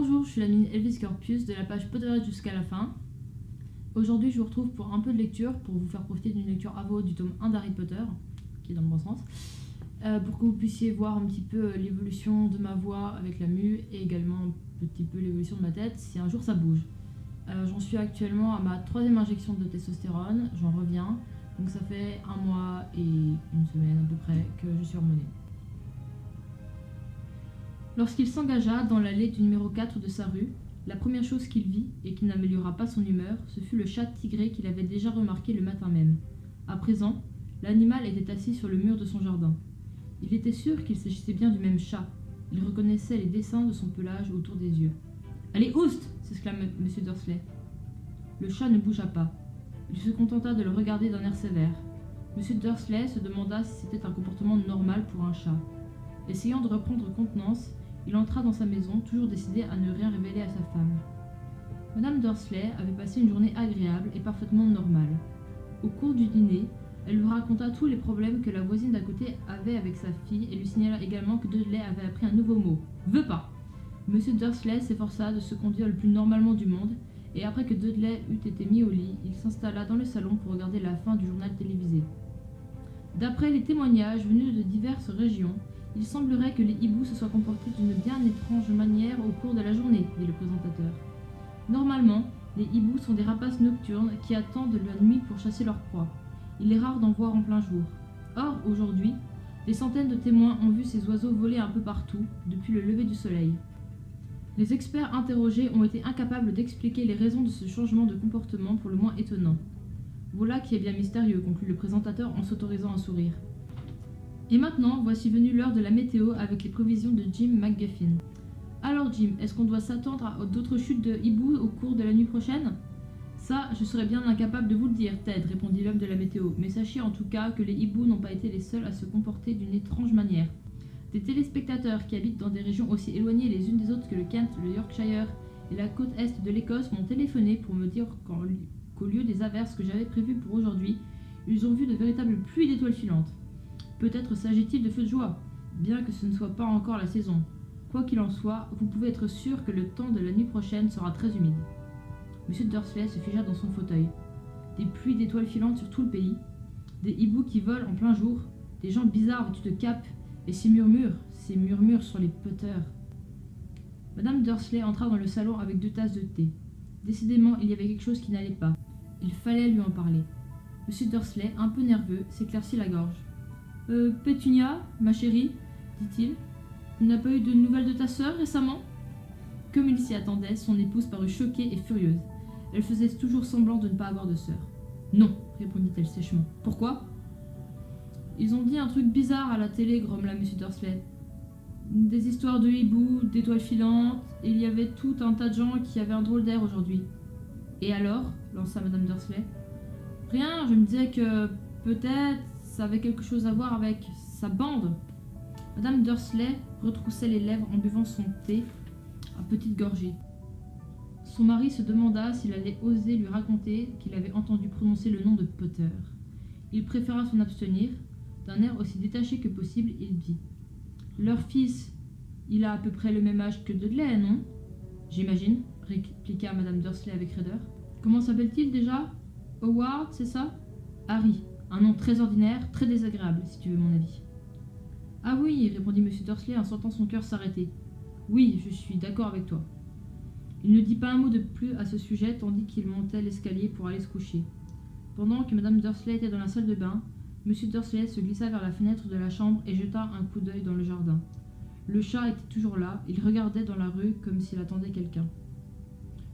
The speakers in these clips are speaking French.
Bonjour, je suis la mine Elvis Corpus de la page Potterhead jusqu'à la fin. Aujourd'hui, je vous retrouve pour un peu de lecture, pour vous faire profiter d'une lecture à voix du tome 1 d'Harry Potter, qui est dans le bon sens, pour que vous puissiez voir un petit peu l'évolution de ma voix avec la mue et également un petit peu l'évolution de ma tête si un jour ça bouge. J'en suis actuellement à ma 3e injection de testostérone, j'en reviens, donc ça fait 1 mois et 1 semaine à peu près que je suis hormonée. Lorsqu'il s'engagea dans l'allée du numéro 4 de sa rue, la première chose qu'il vit, et qui n'améliora pas son humeur, ce fut le chat tigré qu'il avait déjà remarqué le matin même. À présent, l'animal était assis sur le mur de son jardin. Il était sûr qu'il s'agissait bien du même chat. Il reconnaissait les dessins de son pelage autour des yeux. « Allez, oust !» s'exclama M. Dursley. Le chat ne bougea pas. Il se contenta de le regarder d'un air sévère. M. Dursley se demanda si c'était un comportement normal pour un chat. Essayant de reprendre contenance, il entra dans sa maison, toujours décidé à ne rien révéler à sa femme. Madame Dursley avait passé une journée agréable et parfaitement normale. Au cours du dîner, elle lui raconta tous les problèmes que la voisine d'à côté avait avec sa fille et lui signala également que Dudley avait appris un nouveau mot. « Veux pas !» Monsieur Dursley s'efforça de se conduire le plus normalement du monde, et après que Dudley eut été mis au lit, il s'installa dans le salon pour regarder la fin du journal télévisé. D'après les témoignages venus de diverses régions, il semblerait que les hiboux se soient comportés d'une bien étrange manière au cours de la journée, dit le présentateur. Normalement, les hiboux sont des rapaces nocturnes qui attendent la nuit pour chasser leur proie. Il est rare d'en voir en plein jour. Or, aujourd'hui, des centaines de témoins ont vu ces oiseaux voler un peu partout, depuis le lever du soleil. Les experts interrogés ont été incapables d'expliquer les raisons de ce changement de comportement pour le moins étonnant. Voilà qui est bien mystérieux, conclut le présentateur en s'autorisant un sourire. Et maintenant, voici venue l'heure de la météo avec les prévisions de Jim McGuffin. Alors Jim, est-ce qu'on doit s'attendre à d'autres chutes de hiboux au cours de la nuit prochaine ? Ça, je serais bien incapable de vous le dire, Ted, répondit l'homme de la météo, mais sachez en tout cas que les hiboux n'ont pas été les seuls à se comporter d'une étrange manière. Des téléspectateurs qui habitent dans des régions aussi éloignées les unes des autres que le Kent, le Yorkshire et la côte est de l'Écosse m'ont téléphoné pour me dire qu'au lieu des averses que j'avais prévues pour aujourd'hui, ils ont vu de véritables pluies d'étoiles filantes. Peut-être s'agit-il de feux de joie, bien que ce ne soit pas encore la saison. Quoi qu'il en soit, vous pouvez être sûr que le temps de la nuit prochaine sera très humide. M. Dursley se figea dans son fauteuil. Des pluies d'étoiles filantes sur tout le pays, des hiboux qui volent en plein jour, des gens bizarres vêtus de capes, et ces murmures sur les Potters. Madame Dursley entra dans le salon avec 2 tasses de thé. Décidément, il y avait quelque chose qui n'allait pas. Il fallait lui en parler. M. Dursley, un peu nerveux, s'éclaircit la gorge. Pétunia, ma chérie, dit-il, tu n'as pas eu de nouvelles de ta sœur récemment ? Comme il s'y attendait, son épouse parut choquée et furieuse. Elle faisait toujours semblant de ne pas avoir de sœur. Non, répondit-elle sèchement. Pourquoi ? Ils ont dit un truc bizarre à la télé, grommela M. Dursley. Des histoires de hiboux, d'étoiles filantes, et il y avait tout un tas de gens qui avaient un drôle d'air aujourd'hui. Et alors ? Lança Madame Dursley. Rien, je me disais que peut-être ça avait quelque chose à voir avec sa bande. Madame Dursley retroussait les lèvres en buvant son thé à petites gorgées. Son mari se demanda s'il allait oser lui raconter qu'il avait entendu prononcer le nom de Potter. Il préféra s'en abstenir. D'un air aussi détaché que possible, il dit « Leur fils, il a à peu près le même âge que Dudley, non ?»« J'imagine, » répliqua Madame Dursley avec raideur. « Comment s'appelle-t-il déjà ? Howard, c'est ça ? Harry. Un nom très ordinaire, très désagréable, si tu veux mon avis. »« Ah oui, » répondit M. Dursley en sentant son cœur s'arrêter. « Oui, je suis d'accord avec toi. » Il ne dit pas un mot de plus à ce sujet, tandis qu'il montait l'escalier pour aller se coucher. Pendant que Madame Dursley était dans la salle de bain, M. Dursley se glissa vers la fenêtre de la chambre et jeta un coup d'œil dans le jardin. Le chat était toujours là, il regardait dans la rue comme s'il attendait quelqu'un.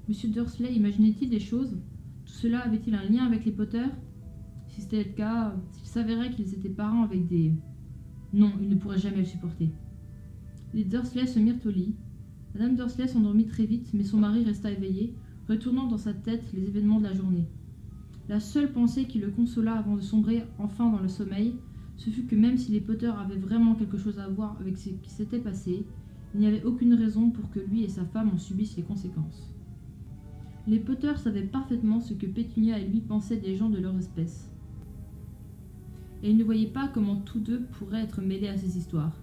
M. Dursley imaginait-il des choses ? Tout cela avait-il un lien avec les Potter ? Si c'était le cas, s'il s'avérait qu'ils étaient parents avec des... Non, il ne pourrait jamais le supporter. Les Dursley se mirent au lit. Madame Dursley s'endormit très vite, mais son mari resta éveillé, retournant dans sa tête les événements de la journée. La seule pensée qui le consola avant de sombrer enfin dans le sommeil, ce fut que même si les Potter avaient vraiment quelque chose à voir avec ce qui s'était passé, il n'y avait aucune raison pour que lui et sa femme en subissent les conséquences. Les Potter savaient parfaitement ce que Pétunia et lui pensaient des gens de leur espèce. Et il ne voyait pas comment tous deux pourraient être mêlés à ces histoires.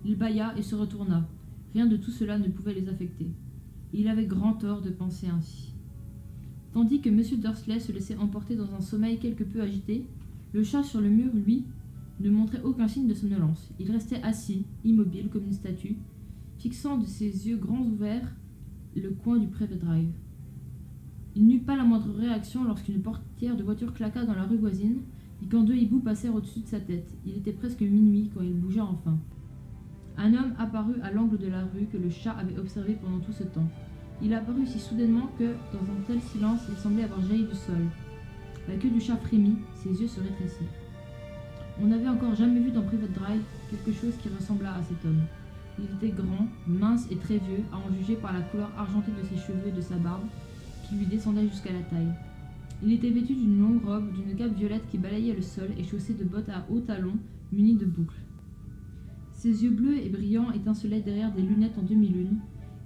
Il bâilla et se retourna. Rien de tout cela ne pouvait les affecter. et il avait grand tort de penser ainsi. Tandis que M. Dursley se laissait emporter dans un sommeil quelque peu agité, le chat sur le mur, lui, ne montrait aucun signe de somnolence. Il restait assis, immobile comme une statue, fixant de ses yeux grands ouverts le coin du Private Drive. Il n'eut pas la moindre réaction lorsqu'une portière de voiture claqua dans la rue voisine et quand 2 hiboux passèrent au-dessus de sa tête. Il était presque minuit quand il bougea enfin. Un homme apparut à l'angle de la rue que le chat avait observé pendant tout ce temps. Il apparut si soudainement que, dans un tel silence, il semblait avoir jailli du sol. La queue du chat frémit, ses yeux se rétrécirent. On n'avait encore jamais vu dans Private Drive quelque chose qui ressemblât à cet homme. Il était grand, mince et très vieux, à en juger par la couleur argentée de ses cheveux et de sa barbe, qui lui descendait jusqu'à la taille. Il était vêtu d'une longue robe, d'une cape violette qui balayait le sol et chaussé de bottes à hauts talons munies de boucles. Ses yeux bleus et brillants étincelaient derrière des lunettes en demi-lune,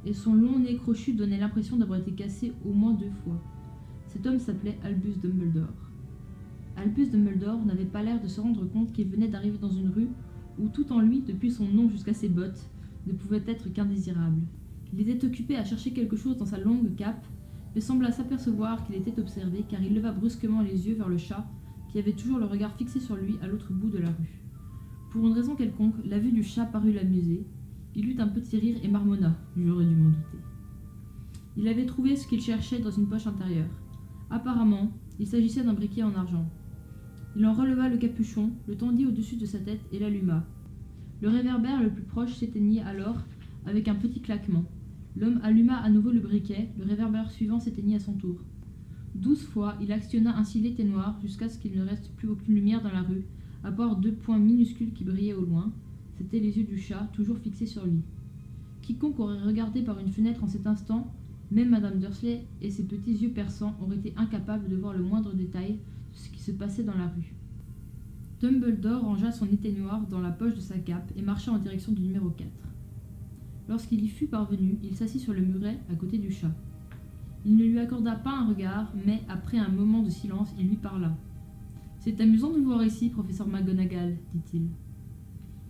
et son long nez crochu donnait l'impression d'avoir été cassé au moins 2 fois. Cet homme s'appelait Albus Dumbledore. Albus Dumbledore n'avait pas l'air de se rendre compte qu'il venait d'arriver dans une rue où tout en lui, depuis son nom jusqu'à ses bottes, ne pouvait être qu'indésirable. Il était occupé à chercher quelque chose dans sa longue cape, mais sembla s'apercevoir qu'il était observé car il leva brusquement les yeux vers le chat, qui avait toujours le regard fixé sur lui à l'autre bout de la rue. Pour une raison quelconque, la vue du chat parut l'amuser. Il eut un petit rire et marmonna, j'aurais dû m'en douter. Il avait trouvé ce qu'il cherchait dans une poche intérieure. Apparemment, il s'agissait d'un briquet en argent. Il en releva le capuchon, le tendit au-dessus de sa tête et l'alluma. Le réverbère le plus proche s'éteignit alors avec un petit claquement. L'homme alluma à nouveau le briquet, le réverbère suivant s'éteignit à son tour. 12 fois, il actionna ainsi l'éteignoir jusqu'à ce qu'il ne reste plus aucune lumière dans la rue, à part 2 points minuscules qui brillaient au loin. C'étaient les yeux du chat, toujours fixés sur lui. Quiconque aurait regardé par une fenêtre en cet instant, même Madame Dursley et ses petits yeux perçants auraient été incapables de voir le moindre détail de ce qui se passait dans la rue. Dumbledore rangea son éteignoir dans la poche de sa cape et marcha en direction du numéro 4. Lorsqu'il y fut parvenu, il s'assit sur le muret à côté du chat. Il ne lui accorda pas un regard, mais après un moment de silence, il lui parla. « C'est amusant de vous voir ici, professeur McGonagall, dit-il. »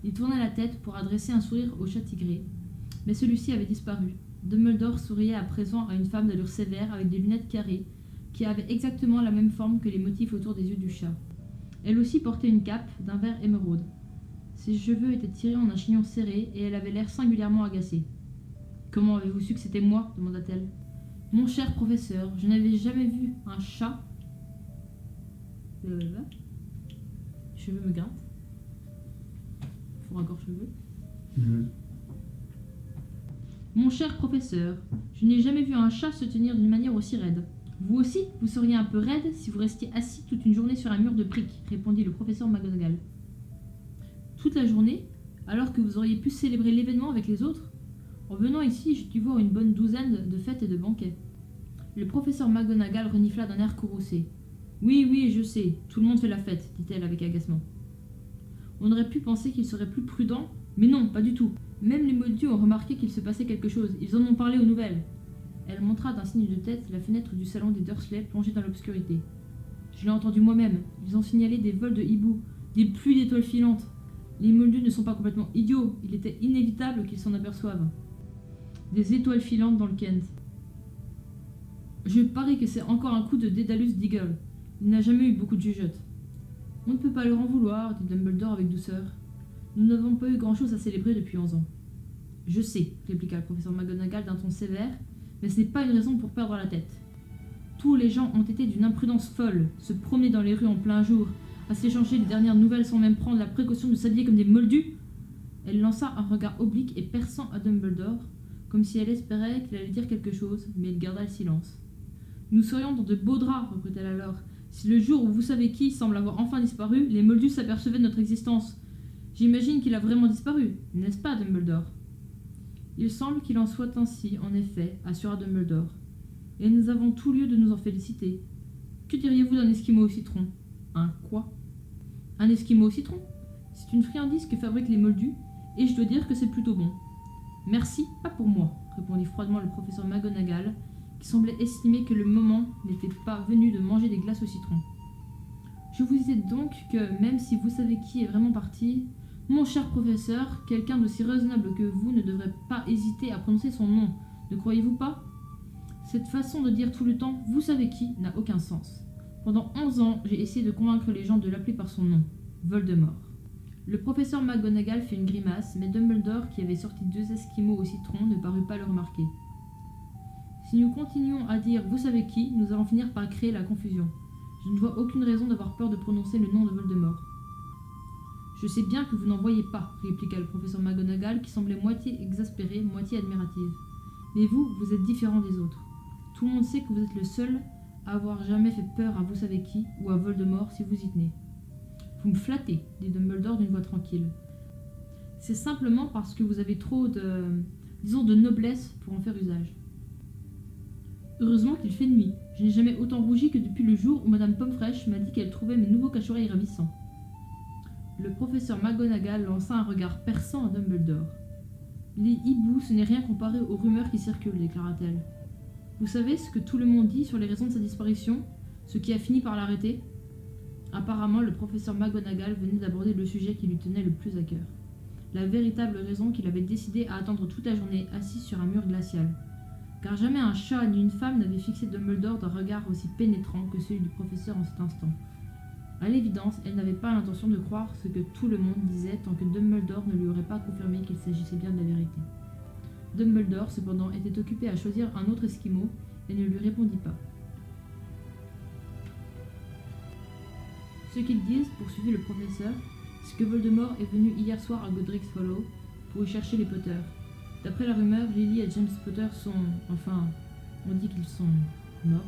Il tourna la tête pour adresser un sourire au chat tigré, mais celui-ci avait disparu. Dumbledore souriait à présent à une femme d'allure sévère avec des lunettes carrées, qui avaient exactement la même forme que les motifs autour des yeux du chat. Elle aussi portait une cape d'un vert émeraude. Ses cheveux étaient tirés en un chignon serré et elle avait l'air singulièrement agacée. « Comment avez-vous su que c'était moi ?» demanda-t-elle. « Mon cher professeur, je n'avais jamais vu un chat. » Cheveux me grattent. Faux raccord cheveux. Mon cher professeur, je n'ai jamais vu un chat se tenir d'une manière aussi raide. Vous aussi, vous seriez un peu raide si vous restiez assis toute une journée sur un mur de briques, répondit le professeur McGonagall. Toute la journée, alors que vous auriez pu célébrer l'événement avec les autres? En venant ici, j'ai dû voir une bonne douzaine de fêtes et de banquets. Le professeur McGonagall renifla d'un air courroucé. Oui, oui, je sais, tout le monde fait la fête, dit-elle avec agacement. On aurait pu penser qu'il serait plus prudent, mais non, pas du tout. Même les Moldus ont remarqué qu'il se passait quelque chose, ils en ont parlé aux nouvelles. Elle montra d'un signe de tête la fenêtre du salon des Dursley plongée dans l'obscurité. Je l'ai entendu moi-même, ils ont signalé des vols de hiboux, des pluies d'étoiles filantes. Les Moldus ne sont pas complètement idiots, il était inévitable qu'ils s'en aperçoivent. Des étoiles filantes dans le Kent. Je parie que c'est encore un coup de Dédalus Diggle. Il n'a jamais eu beaucoup de jugeotes. On ne peut pas leur en vouloir, dit Dumbledore avec douceur. Nous n'avons pas eu grand-chose à célébrer depuis 11 ans. Je sais, répliqua le professeur McGonagall d'un ton sévère, mais ce n'est pas une raison pour perdre la tête. Tous les gens ont été d'une imprudence folle, se promener dans les rues en plein jour, à s'échanger les dernières nouvelles sans même prendre la précaution de s'habiller comme des moldus. Elle lança un regard oblique et perçant à Dumbledore, comme si elle espérait qu'il allait dire quelque chose, mais il garda le silence. Nous serions dans de beaux draps, reprit-elle alors. Si le jour où vous savez qui semble avoir enfin disparu, les moldus s'apercevaient de notre existence. J'imagine qu'il a vraiment disparu, n'est-ce pas, Dumbledore? Il semble qu'il en soit ainsi, en effet, assura Dumbledore. Et nous avons tout lieu de nous en féliciter. Que diriez-vous d'un esquimau au citron? Un quoi? Un esquimau au citron? C'est une friandise que fabriquent les moldus, et je dois dire que c'est plutôt bon. Merci, pas pour moi, répondit froidement le professeur McGonagall, qui semblait estimer que le moment n'était pas venu de manger des glaces au citron. Je vous disais donc que, même si vous savez qui est vraiment parti, mon cher professeur, quelqu'un d'aussi raisonnable que vous ne devrait pas hésiter à prononcer son nom, Ne croyez-vous pas ? Cette façon de dire tout le temps « vous savez qui » n'a aucun sens. Pendant 11 ans, j'ai essayé de convaincre les gens de l'appeler par son nom, Voldemort. Le professeur McGonagall fit une grimace, mais Dumbledore, qui avait sorti 2 esquimaux au citron, ne parut pas le remarquer. Si nous continuons à dire « vous savez qui », nous allons finir par créer la confusion. Je ne vois aucune raison d'avoir peur de prononcer le nom de Voldemort. Je sais bien que vous n'en voyez pas, répliqua le professeur McGonagall, qui semblait moitié exaspérée, moitié admirative. Mais vous, vous êtes différent des autres. Tout le monde sait que vous êtes le seul à avoir jamais fait peur à vous savez qui ou à Voldemort si vous y tenez. Vous me flattez, dit Dumbledore d'une voix tranquille. C'est simplement parce que vous avez trop de noblesse pour en faire usage. Heureusement qu'il fait nuit. Je n'ai jamais autant rougi que depuis le jour où Madame Pomme-Fraîche m'a dit qu'elle trouvait mes nouveaux cache-oreilles ravissants. Le professeur McGonagall lança un regard perçant à Dumbledore. Les hiboux, ce n'est rien comparé aux rumeurs qui circulent, déclara-t-elle. Vous savez ce que tout le monde dit sur les raisons de sa disparition, ce qui a fini par l'arrêter ? Apparemment, le professeur McGonagall venait d'aborder le sujet qui lui tenait le plus à cœur. La véritable raison qu'il avait décidé à attendre toute la journée assis sur un mur glacial. Car jamais un chat ni une femme n'avait fixé Dumbledore d'un regard aussi pénétrant que celui du professeur en cet instant. À l'évidence, elle n'avait pas l'intention de croire ce que tout le monde disait tant que Dumbledore ne lui aurait pas confirmé qu'il s'agissait bien de la vérité. Dumbledore, cependant, était occupé à choisir un autre esquimau et ne lui répondit pas. Ce qu'ils disent, poursuivit le professeur, c'est que Voldemort est venu hier soir à Godric's Hollow pour y chercher les Potter. D'après la rumeur, Lily et James Potter sont... enfin, on dit qu'ils sont morts.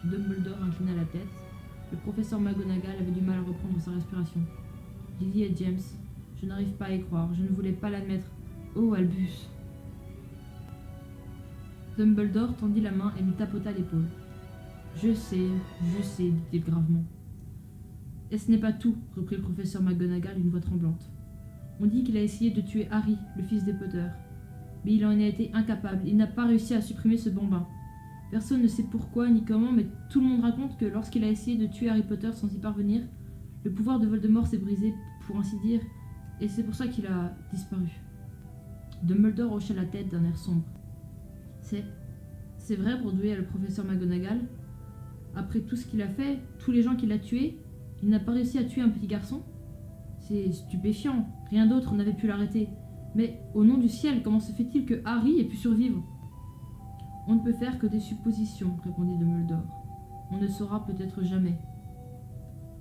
Dumbledore inclina la tête. Le professeur McGonagall avait du mal à reprendre sa respiration. Lily et James, je n'arrive pas à y croire, je ne voulais pas l'admettre. Oh, Albus ! Dumbledore tendit la main et lui tapota l'épaule. Je sais, dit-il gravement. Et ce n'est pas tout, reprit le professeur McGonagall d'une voix tremblante. On dit qu'il a essayé de tuer Harry, le fils des Potter. Mais il en a été incapable, il n'a pas réussi à supprimer ce bambin. Personne ne sait pourquoi ni comment, mais tout le monde raconte que lorsqu'il a essayé de tuer Harry Potter sans y parvenir, le pouvoir de Voldemort s'est brisé, pour ainsi dire, et c'est pour ça qu'il a disparu. Dumbledore hocha la tête d'un air sombre. C'est vrai, bredouilla le professeur McGonagall. Après tout ce qu'il a fait, tous les gens qu'il a tués, il n'a pas réussi à tuer un petit garçon ? C'est stupéfiant, rien d'autre n'avait pu l'arrêter. Mais, au nom du ciel, comment se fait-il que Harry ait pu survivre ? On ne peut faire que des suppositions, répondit Dumbledore. On ne saura peut-être jamais.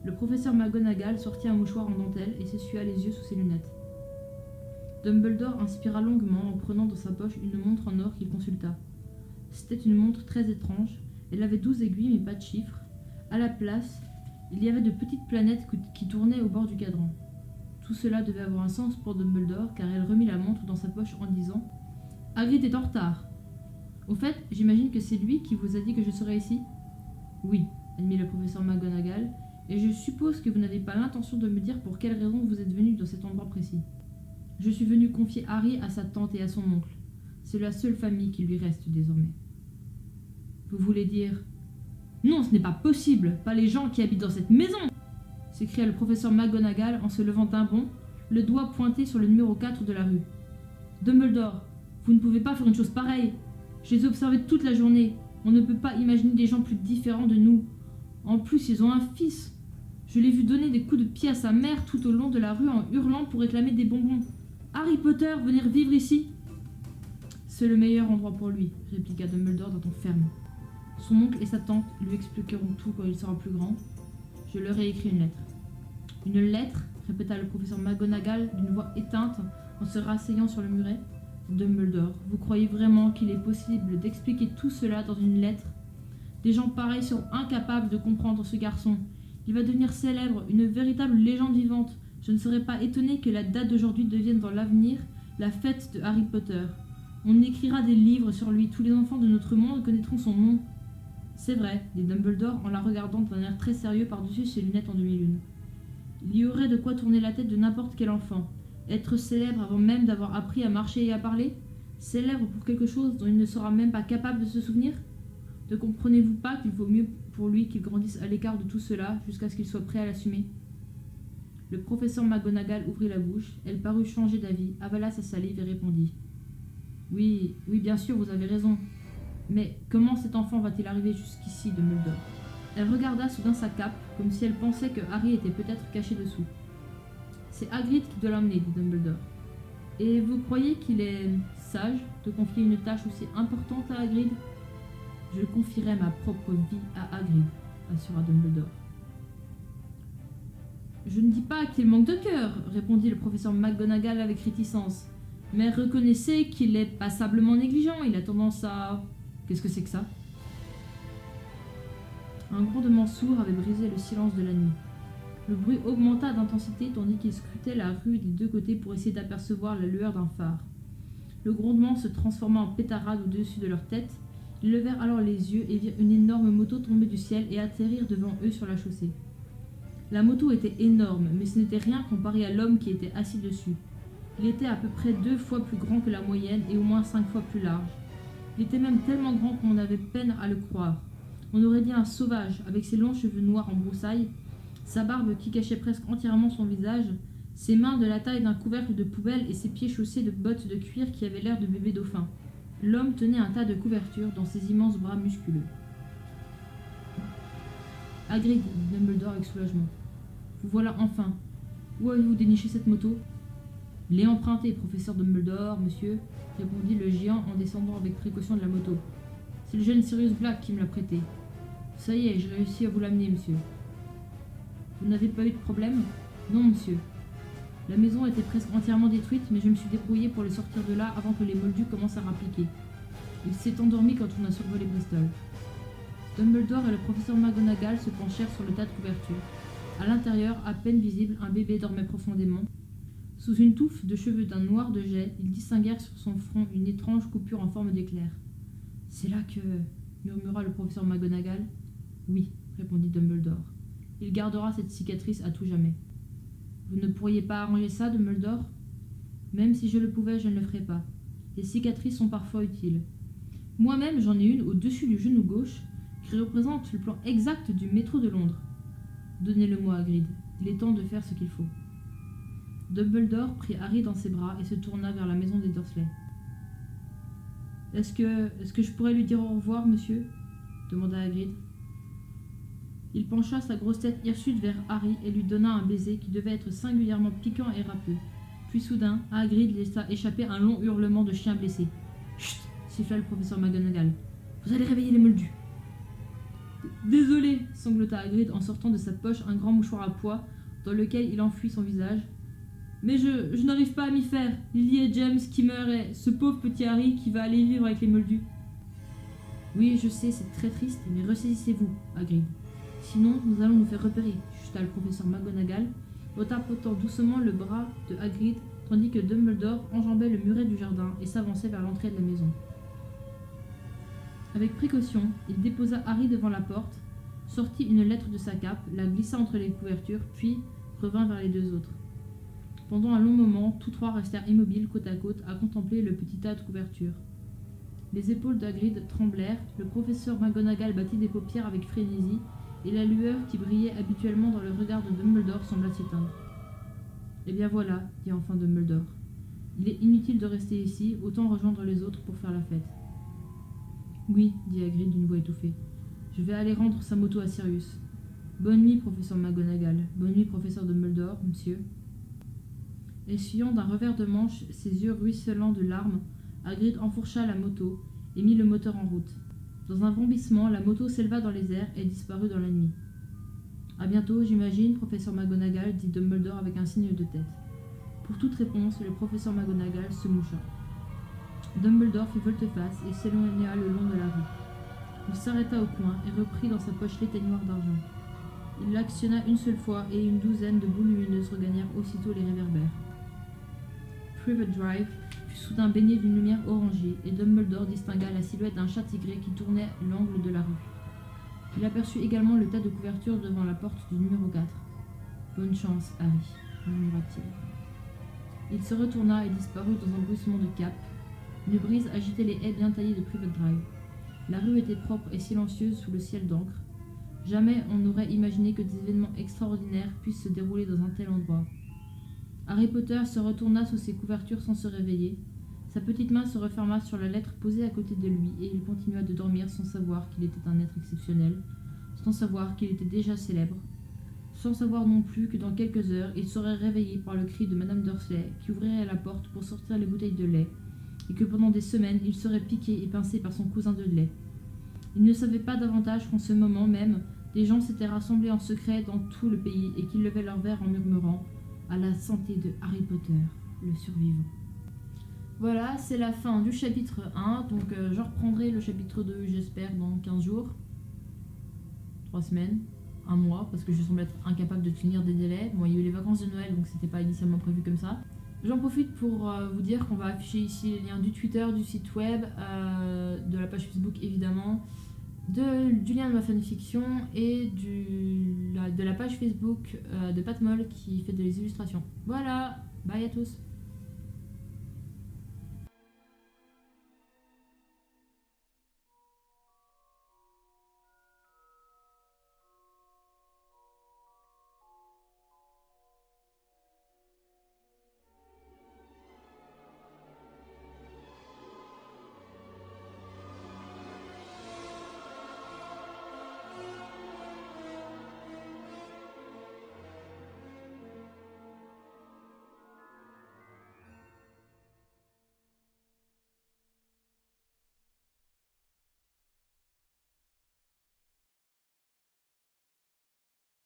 Le professeur McGonagall sortit un mouchoir en dentelle et s'essuya les yeux sous ses lunettes. Dumbledore inspira longuement en prenant dans sa poche une montre en or qu'il consulta. C'était une montre très étrange. Elle avait 12 aiguilles mais pas de chiffres. À la place, il y avait de petites planètes qui tournaient au bord du cadran. Tout cela devait avoir un sens pour Dumbledore car elle remit la montre dans sa poche en disant « Hagrid est en retard. Au fait, j'imagine que c'est lui qui vous a dit que je serais ici ?»« Oui, admit le professeur McGonagall, et je suppose que vous n'avez pas l'intention de me dire pour quelle raison vous êtes venu dans cet endroit précis. Je suis venu confier Harry à sa tante et à son oncle. C'est la seule famille qui lui reste désormais. » « Vous voulez dire... »« Non, ce n'est pas possible, pas les gens qui habitent dans cette maison !» s'écria le professeur McGonagall en se levant d'un bond, le doigt pointé sur le numéro 4 de la rue. « Dumbledore, vous ne pouvez pas faire une chose pareille. Je les ai observés toute la journée. On ne peut pas imaginer des gens plus différents de nous. En plus, ils ont un fils. Je l'ai vu donner des coups de pied à sa mère tout au long de la rue en hurlant pour réclamer des bonbons. Harry Potter, venir vivre ici !»« C'est le meilleur endroit pour lui, » répliqua Dumbledore d'un ton ferme. « Son oncle et sa tante lui expliqueront tout quand il sera plus grand. Je leur ai écrit une lettre. »« Une lettre ?» répéta le professeur McGonagall d'une voix éteinte en se rasseyant sur le muret. « Dumbledore, vous croyez vraiment qu'il est possible d'expliquer tout cela dans une lettre ? Des gens pareils sont incapables de comprendre ce garçon. Il va devenir célèbre, une véritable légende vivante. Je ne serais pas étonné que la date d'aujourd'hui devienne dans l'avenir la fête de Harry Potter. On écrira des livres sur lui, tous les enfants de notre monde connaîtront son nom. » « C'est vrai, dit Dumbledore en la regardant d'un air très sérieux par-dessus ses lunettes en demi-lune. Il y aurait de quoi tourner la tête de n'importe quel enfant. Être célèbre avant même d'avoir appris à marcher et à parler ? Célèbre pour quelque chose dont il ne sera même pas capable de se souvenir ? Ne comprenez-vous pas qu'il vaut mieux pour lui qu'il grandisse à l'écart de tout cela jusqu'à ce qu'il soit prêt à l'assumer ? Le professeur McGonagall ouvrit la bouche, elle parut changer d'avis, avala sa salive et répondit. Oui, oui, bien sûr, vous avez raison. Mais comment cet enfant va-t-il arriver jusqu'ici, Dumbledore? Elle regarda soudain sa cape, comme si elle pensait que Harry était peut-être caché dessous. C'est Hagrid qui doit l'emmener, dit Dumbledore. Et vous croyez qu'il est sage de confier une tâche aussi importante à Hagrid? Je confierai ma propre vie à Hagrid, assura Dumbledore. Je ne dis pas qu'il manque de cœur, répondit le professeur McGonagall avec réticence. Mais reconnaissez qu'il est passablement négligent, il a tendance à... Qu'est-ce que c'est que ça? Un grondement sourd avait brisé le silence de la nuit. Le bruit augmenta d'intensité tandis qu'ils scrutaient la rue des deux côtés pour essayer d'apercevoir la lueur d'un phare. Le grondement se transforma en pétarade au-dessus de leur tête. Ils levèrent alors les yeux et virent une énorme moto tomber du ciel et atterrir devant eux sur la chaussée. La moto était énorme, mais ce n'était rien comparé à l'homme qui était assis dessus. Il était à peu près 2 fois plus grand que la moyenne et au moins 5 fois plus large. Il était même tellement grand qu'on avait peine à le croire. On aurait dit un sauvage, avec ses longs cheveux noirs en broussailles, sa barbe qui cachait presque entièrement son visage, ses mains de la taille d'un couvercle de poubelle et ses pieds chaussés de bottes de cuir qui avaient l'air de bébés dauphins. L'homme tenait un tas de couvertures dans ses immenses bras musculeux. Hagrid, dit Dumbledore avec soulagement. Vous voilà enfin. Où avez-vous déniché cette moto? L'ai empruntée, professeur Dumbledore, monsieur, répondit le géant en descendant avec précaution de la moto. C'est le jeune Sirius Black qui me l'a prêtée. Ça y est, j'ai réussi à vous l'amener, monsieur. Vous n'avez pas eu de problème? Non, monsieur. La maison était presque entièrement détruite, mais je me suis débrouillé pour le sortir de là avant que les moldus commencent à rappliquer. Il s'est endormi quand on a survolé Bristol. Dumbledore et le professeur McGonagall se penchèrent sur le tas de couvertures. À l'intérieur, à peine visible, un bébé dormait profondément. Sous une touffe de cheveux d'un noir de jais, ils distinguèrent sur son front une étrange coupure en forme d'éclair. « C'est là que... » murmura le professeur McGonagall. « Oui, » répondit Dumbledore. « Il gardera cette cicatrice à tout jamais. »« Vous ne pourriez pas arranger ça, Dumbledore ?»« Même si je le pouvais, je ne le ferais pas. Les cicatrices sont parfois utiles. Moi-même, j'en ai une au-dessus du genou gauche qui représente le plan exact du métro de Londres. Donnez-le-moi, Hagrid. Il est temps de faire ce qu'il faut. » Dumbledore prit Harry dans ses bras et se tourna vers la maison des Dursley. « Est-ce que je pourrais lui dire au revoir, monsieur ?» demanda Hagrid. Il pencha sa grosse tête hirsute vers Harry et lui donna un baiser qui devait être singulièrement piquant et râpeux. Puis soudain, Hagrid laissa échapper un long hurlement de chien blessé. « Chut !» siffla le professeur McGonagall. « Vous allez réveiller les moldus !»« Désolé !» sanglota Hagrid en sortant de sa poche un grand mouchoir à pois dans lequel il enfouit son visage. « Mais je n'arrive pas à m'y faire. Lily et James qui meurent et ce pauvre petit Harry qui va aller vivre avec les moldus. »« Oui, je sais, c'est très triste, mais ressaisissez-vous, Hagrid. Sinon, nous allons nous faire repérer, chuta le professeur McGonagall, en tapotant doucement le bras de Hagrid, tandis que Dumbledore enjambait le muret du jardin et s'avançait vers l'entrée de la maison. Avec précaution, il déposa Harry devant la porte, sortit une lettre de sa cape, la glissa entre les couvertures, puis revint vers les deux autres. Pendant un long moment, tous trois restèrent immobiles côte à côte à contempler le petit tas de couvertures. Les épaules d'Hagrid tremblèrent, le professeur McGonagall battit des paupières avec frénésie, et la lueur qui brillait habituellement dans le regard de Dumbledore sembla s'éteindre. « Eh bien voilà, dit enfin Dumbledore. Il est inutile de rester ici, autant rejoindre les autres pour faire la fête. »« Oui, dit Hagrid d'une voix étouffée. Je vais aller rendre sa moto à Sirius. Bonne nuit, professeur McGonagall. Bonne nuit, professeur Dumbledore, monsieur. » Essuyant d'un revers de manche ses yeux ruisselants de larmes, Hagrid enfourcha la moto et mit le moteur en route. Dans un vrombissement, la moto s'éleva dans les airs et disparut dans la nuit. « À bientôt, j'imagine, professeur McGonagall, » dit Dumbledore avec un signe de tête. Pour toute réponse, le professeur McGonagall se moucha. Dumbledore fit volte-face et s'éloigna le long de la rue. Il s'arrêta au coin et reprit dans sa poche l'éteignoir d'argent. Il l'actionna une seule fois et une douzaine de boules lumineuses regagnèrent aussitôt les réverbères. Privet Drive fut soudain baigné d'une lumière orangée et Dumbledore distingua la silhouette d'un chat tigré qui tournait l'angle de la rue. Il aperçut également le tas de couvertures devant la porte du numéro 4. « Bonne chance, Harry, » murmura-t-il. Il se retourna et disparut dans un bruissement de cap. Une brise agitait les haies bien taillées de Privet Drive. La rue était propre et silencieuse sous le ciel d'encre. Jamais on n'aurait imaginé que des événements extraordinaires puissent se dérouler dans un tel endroit. Harry Potter se retourna sous ses couvertures sans se réveiller. Sa petite main se referma sur la lettre posée à côté de lui et il continua de dormir sans savoir qu'il était un être exceptionnel, sans savoir qu'il était déjà célèbre, sans savoir non plus que dans quelques heures, il serait réveillé par le cri de Madame Dursley qui ouvrirait la porte pour sortir les bouteilles de lait et que pendant des semaines, il serait piqué et pincé par son cousin de lait. Il ne savait pas davantage qu'en ce moment même, des gens s'étaient rassemblés en secret dans tout le pays et qu'ils levaient leurs verres en murmurant « À la santé de Harry Potter, le survivant ». Voilà, c'est la fin du chapitre 1, donc je reprendrai le chapitre 2, j'espère, dans 15 jours, 3 semaines, 1 mois, parce que je semble être incapable de tenir des délais. Bon, il y a eu les vacances de Noël, donc c'était pas initialement prévu comme ça. J'en profite pour vous dire qu'on va afficher ici les liens du Twitter, du site web, de la page Facebook évidemment, du lien de ma fanfiction et de la page Facebook de Patmol qui fait des illustrations. Voilà, bye à tous.